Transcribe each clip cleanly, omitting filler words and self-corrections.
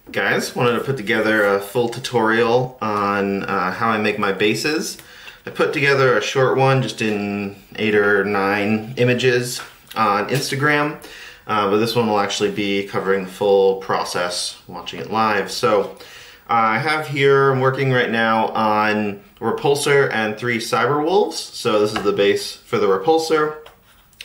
Guys, wanted to put together a full tutorial on how I make my bases. I put together a short one just in 8 or 9 images on Instagram, but this one will actually be covering the full process, watching it live. So I have here, I'm working right now on a repulsor and 3 cyber wolves. So this is the base for the repulsor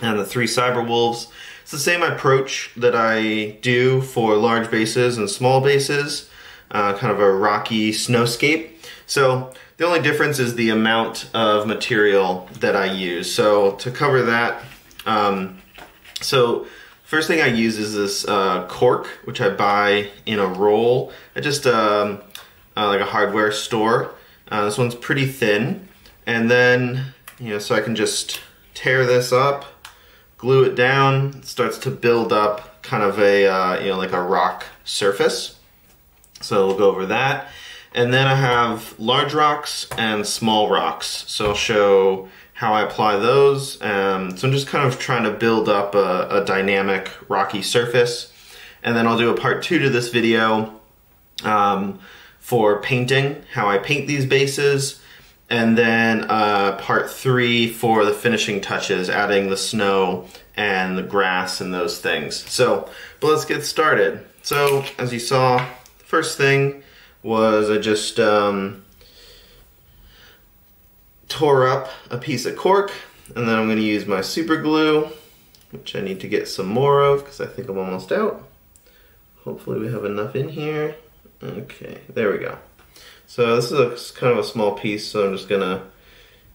and the 3 cyber wolves. It's the same approach that I do for large bases and small bases, kind of a rocky snowscape. So the only difference is the amount of material that I use. So to cover that, so first thing I use is this cork, which I buy in a roll at just like a hardware store. This one's pretty thin, and then so I can just tear this up, glue it down. It starts to build up kind of a like a rock surface. So we'll go over that. And then I have large rocks and small rocks. So I'll show how I apply those. So I'm just kind of trying to build up a dynamic rocky surface. And then I'll do a part 2 to this video for painting, how I paint these bases. And then part 3 for the finishing touches, adding the snow and the grass and those things. So, but let's get started. So, as you saw, the first thing was I just tore up a piece of cork, and then I'm going to use my super glue, which I need to get some more of because I think I'm almost out. Hopefully we have enough in here. Okay, there we go. So this is kind of a small piece, so I'm just gonna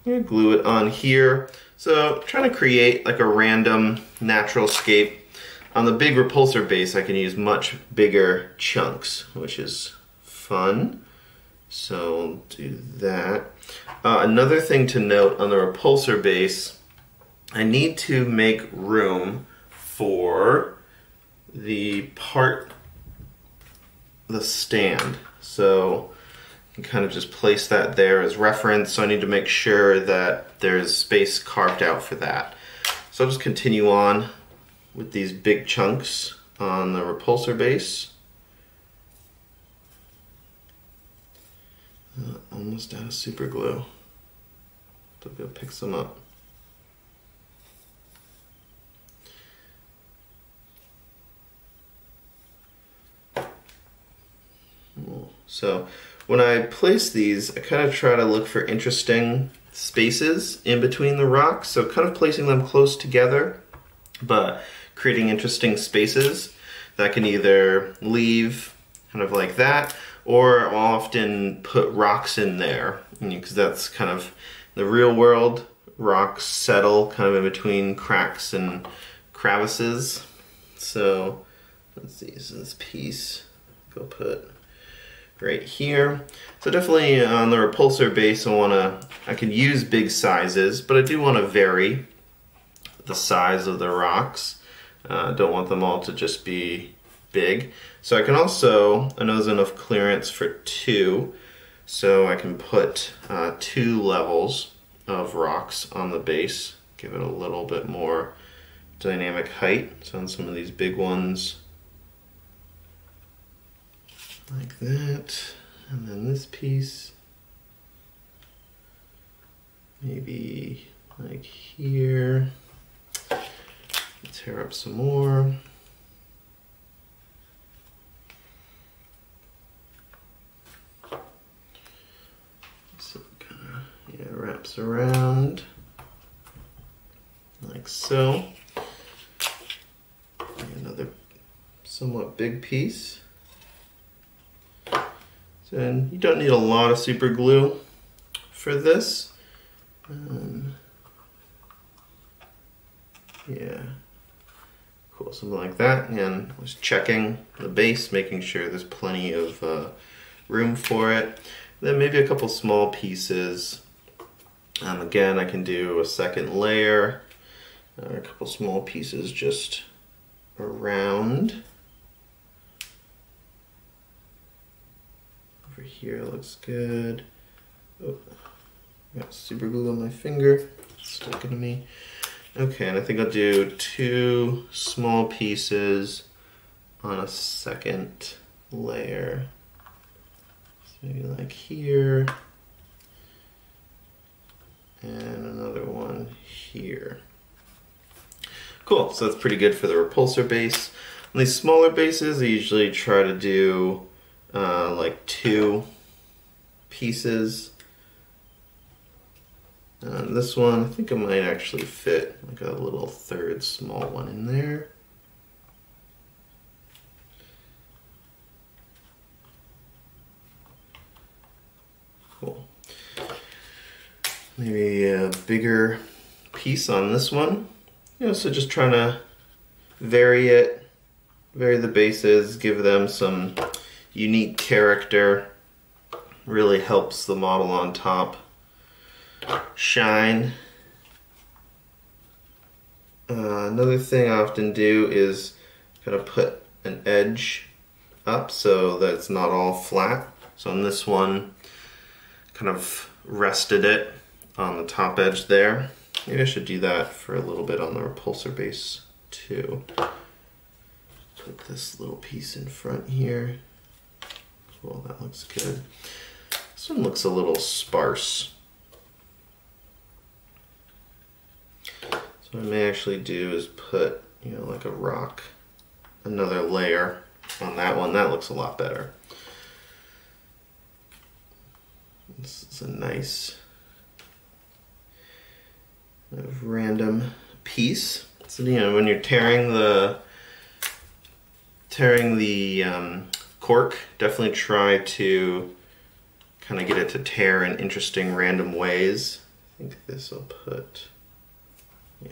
glue it on here. So trying to create like a random natural scape. On the big repulsor base, I can use much bigger chunks, which is fun. So we'll do that. Another thing to note on the repulsor base, I need to make room for the stand. So you can kind of just place that there as reference. So I need to make sure that there's space carved out for that. So I'll just continue on with these big chunks on the repulsor base. Almost out of super glue. I'll go pick some up. So when I place these, I kind of try to look for interesting spaces in between the rocks. So kind of placing them close together, but creating interesting spaces that I can either leave kind of like that, or I'll often put rocks in there, because that's kind of the real world. Rocks settle kind of in between cracks and crevices. So let's see, so this piece, go put right here. So definitely on the repulsor base, I can use big sizes, but I do want to vary the size of the rocks. Don't want them all to just be big. So I can also, I know there's enough clearance for 2, so I can put 2 levels of rocks on the base, give it a little bit more dynamic height. So on some of these big ones, like that, and then this piece, maybe like here. Tear up some more. So it kind of wraps around like so. Another somewhat big piece. And you don't need a lot of super glue for this. Yeah, cool, something like that. And I was checking the base, making sure there's plenty of room for it. Then maybe a couple small pieces. Again, I can do a second layer, a couple small pieces just around. Over here looks good. Oh, got super glue on my finger, sticking to me. Okay, and I think I'll do 2 small pieces on a second layer. So maybe like here, and another one here. Cool, so that's pretty good for the repulsor base. On these smaller bases, I usually try to do like 2 pieces. This one, I think I might actually fit like a little third small one in there. Cool. Maybe a bigger piece on this one. You know, so just trying to vary it, vary the bases, give them some unique character. Really helps the model on top shine. Another thing I often do is kind of put an edge up so that it's not all flat. So on this one, kind of rested it on the top edge there. Maybe I should do that for a little bit on the repulsor base too. Put this little piece in front here. Cool, that looks good. This one looks a little sparse. So what I may actually do is put, you know, like a rock, another layer on that one. That looks a lot better. This is a nice kind of random piece. So, you know, when you're tearing the cork, definitely try to kind of get it to tear in interesting random ways. I think this will put, yeah,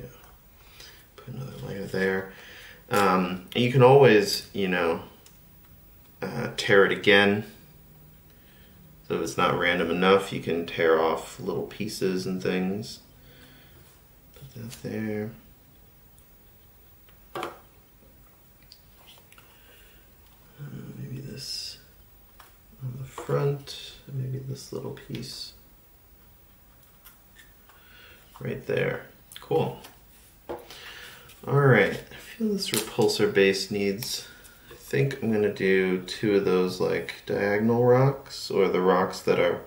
put another layer there. And you can always, you know, tear it again. So if it's not random enough, you can tear off little pieces and things. Put that there. Maybe this on the front, maybe this little piece right there. Cool. All right, I feel this repulsor base needs, I think I'm gonna do 2 of those like diagonal rocks, or the rocks that are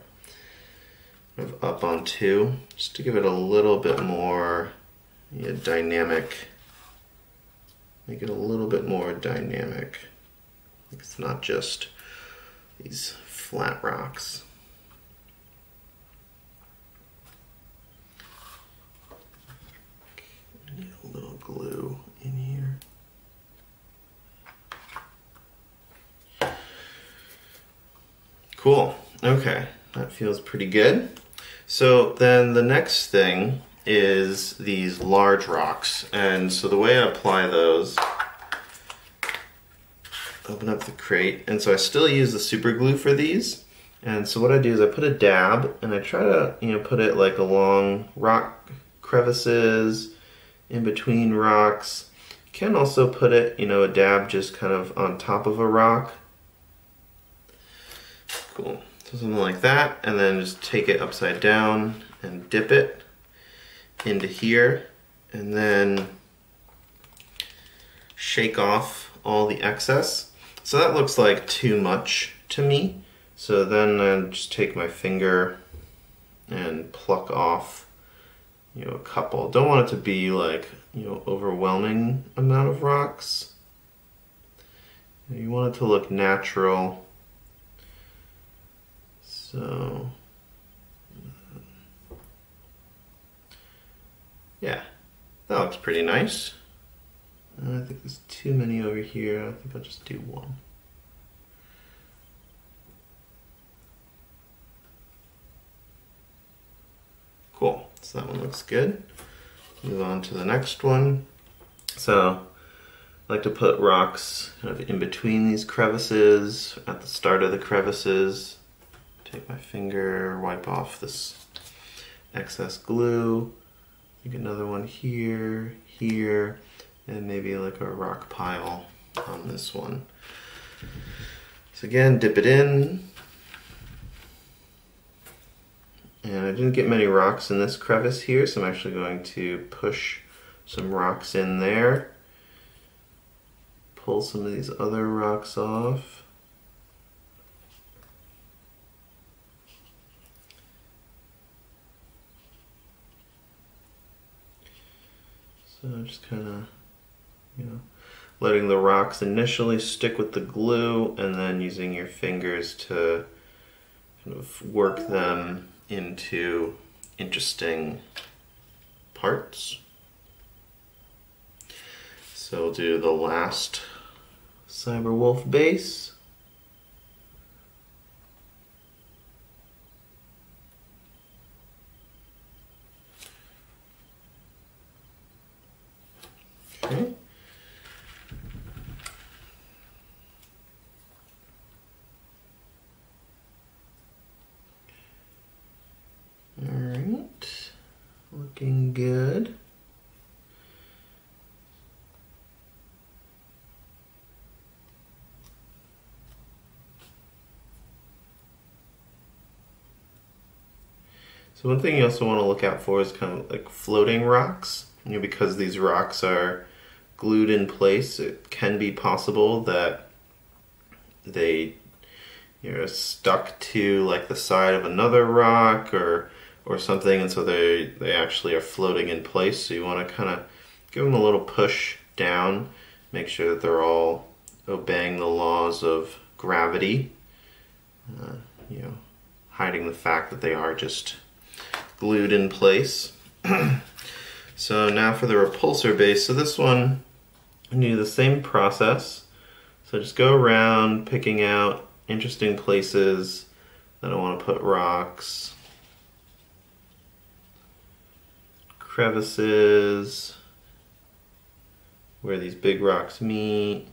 kind of up on 2, just to give it a little bit more, yeah, dynamic. Make it a little bit more dynamic. It's not just these flat rocks. I need a little glue in here. Cool, okay, that feels pretty good. So then the next thing is these large rocks. And so the way I apply those, open up the crate, and so I still use the super glue for these. And so what I do is I put a dab, and I try to, you know, put it like along rock crevices, in between rocks. You can also put it, you know, a dab just kind of on top of a rock. Cool, so something like that, and then just take it upside down and dip it into here, and then shake off all the excess. So that looks like too much to me. So then I just take my finger and pluck off, you know, a couple. Don't want it to be like, you know, overwhelming amount of rocks. You want it to look natural. So, yeah, that looks pretty nice. I think there's too many over here. I think I'll just do 1. Cool, so that one looks good. Move on to the next one. So I like to put rocks kind of in between these crevices, at the start of the crevices. Take my finger, wipe off this excess glue. I think another one here, here, and maybe like a rock pile on this one. So again, dip it in. And I didn't get many rocks in this crevice here, so I'm actually going to push some rocks in there. Pull some of these other rocks off. just kind of, letting the rocks initially stick with the glue and then using your fingers to kind of work them into interesting parts. So we'll do the last Cyberwolf base. Okay. All right, looking good. So one thing you also want to look out for is kind of like floating rocks. Because these rocks are glued in place, it can be possible that they stuck to like the side of another rock or something, and so they actually are floating in place. So you want to kind of give them a little push down, make sure that they're all obeying the laws of gravity, hiding the fact that they are just glued in place. So now for the repulsor base. So this one, I do the same process. So just go around picking out interesting places that I want to put rocks, crevices, where these big rocks meet.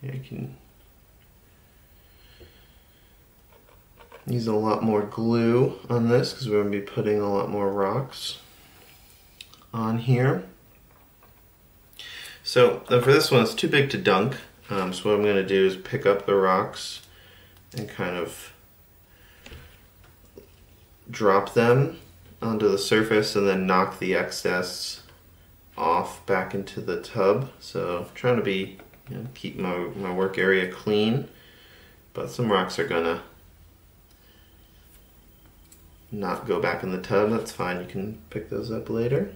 I can use a lot more glue on this because we're going to be putting a lot more rocks on here. So for this one, it's too big to dunk. So what I'm going to do is pick up the rocks and kind of drop them onto the surface and then knock the excess off back into the tub. So I'm trying to be, keep my work area clean, but some rocks are gonna not go back in the tub. That's fine, you can pick those up later.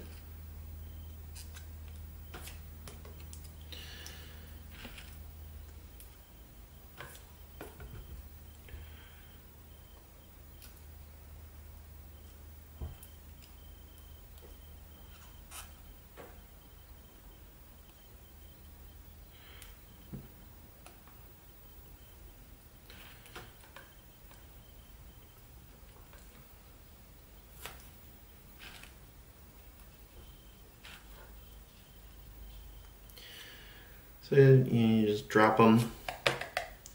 So you just drop them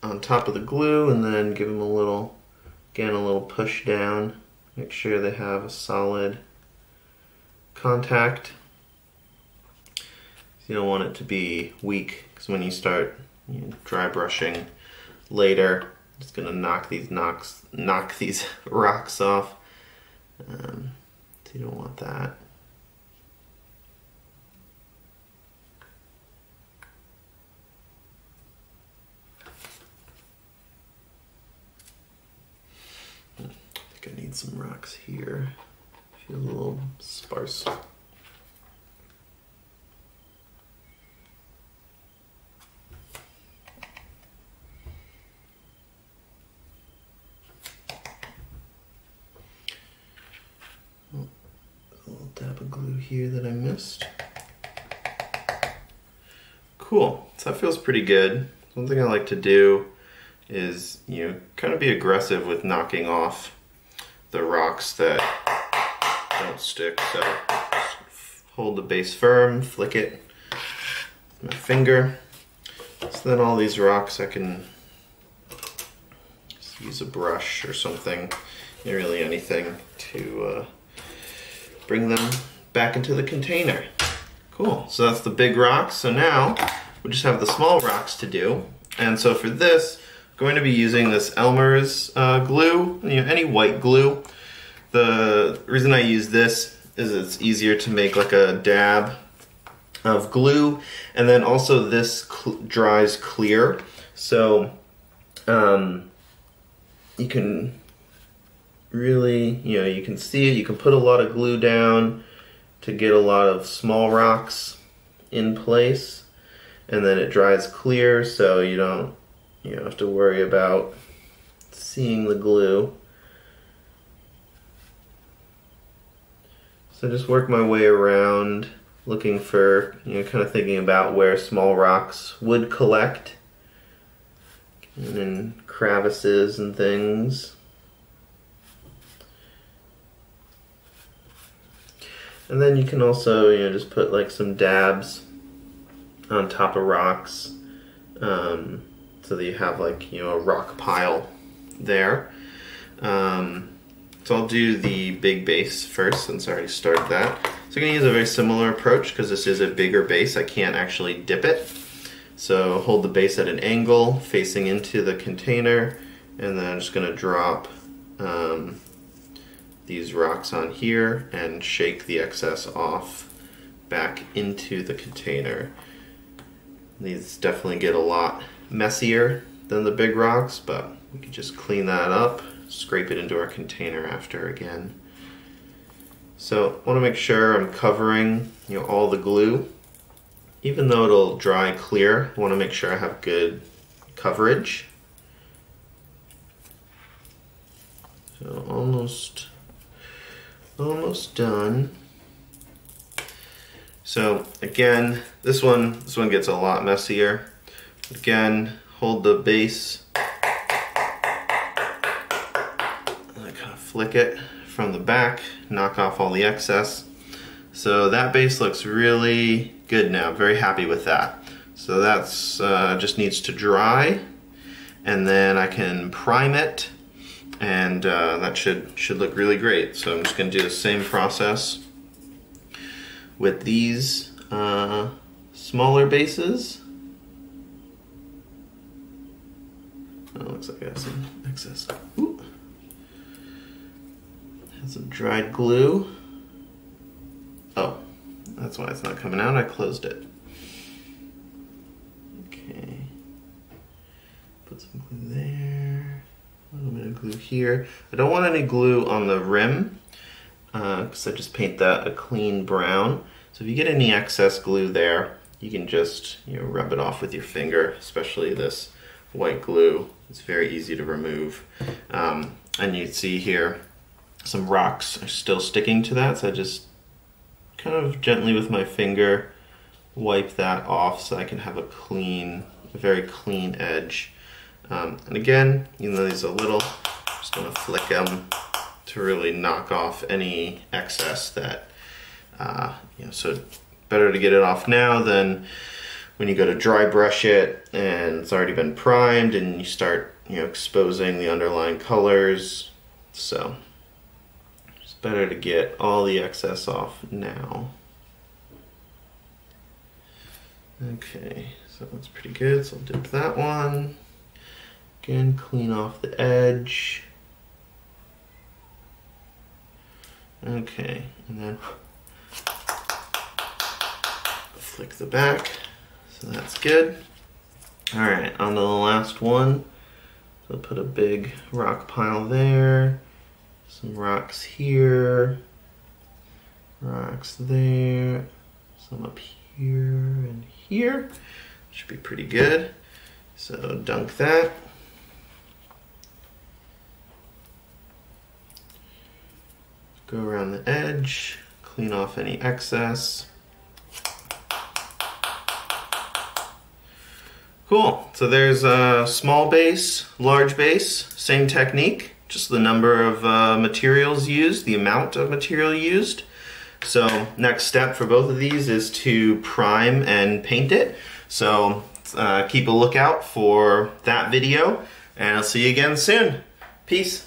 on top of the glue and then give them a little push down. Make sure they have a solid contact. You don't want it to be weak, because when you start dry brushing later, it's going to knock these rocks off. So you don't want that. I need some rocks here. Feels a little sparse. A little dab of glue here that I missed. Cool. So that feels pretty good. One thing I like to do is, kind of be aggressive with knocking off the rocks that don't stick. So just hold the base firm, flick it with my finger. So then all these rocks I can just use a brush or something, really anything, to bring them back into the container. Cool, so that's the big rocks. So now we just have the small rocks to do. And so for this, going to be using this Elmer's glue, any white glue. The reason I use this is it's easier to make like a dab of glue, and then also this dries clear, so you can really, you know, you can see it, you can put a lot of glue down to get a lot of small rocks in place, and then it dries clear so you don't have to worry about seeing the glue. So just work my way around looking for, kind of thinking about where small rocks would collect and in crevices and things. And then you can also, just put like some dabs on top of rocks, so that you have like, a rock pile there. So I'll do the big base first since I already started that. So I'm going to use a very similar approach because this is a bigger base. I can't actually dip it. So hold the base at an angle facing into the container, and then I'm just going to drop these rocks on here and shake the excess off back into the container. These definitely get a lot messier than the big rocks, but we can just clean that up, scrape it into our container after again. So I want to make sure I'm covering all the glue. Even though it'll dry clear, I want to make sure I have good coverage. So almost done. So again, this one gets a lot messier. Again, hold the base, and I kind of flick it from the back, knock off all the excess. So that base looks really good now. Very happy with that. So that's just needs to dry, and then I can prime it, and that should look really great. So I'm just going to do the same process with these smaller bases. Oh, looks like I have some excess. Ooh. Has some dried glue. Oh, that's why it's not coming out. I closed it. Okay. Put some glue there. A little bit of glue here. I don't want any glue on the rim because I just paint that a clean brown. So if you get any excess glue there, you can just rub it off with your finger, especially this white glue. It's very easy to remove. And you see here some rocks are still sticking to that, so I just kind of gently with my finger wipe that off so I can have a very clean edge. And again, even though these are little, I'm just going to flick them to really knock off any excess that, so better to get it off now than when you go to dry brush it and it's already been primed and you start, exposing the underlying colors. So it's better to get all the excess off now. Okay, so that's pretty good. So I'll dip that one. Again, clean off the edge. Okay, and then flick the back. So that's good. All right, on to the last one. So I'll put a big rock pile there. Some rocks here. Rocks there. Some up here and here. Should be pretty good. So dunk that. Go around the edge, clean off any excess. Cool, so there's a small base, large base, same technique, just the number of materials used, the amount of material used. So next step for both of these is to prime and paint it. So keep a lookout for that video, and I'll see you again soon. Peace.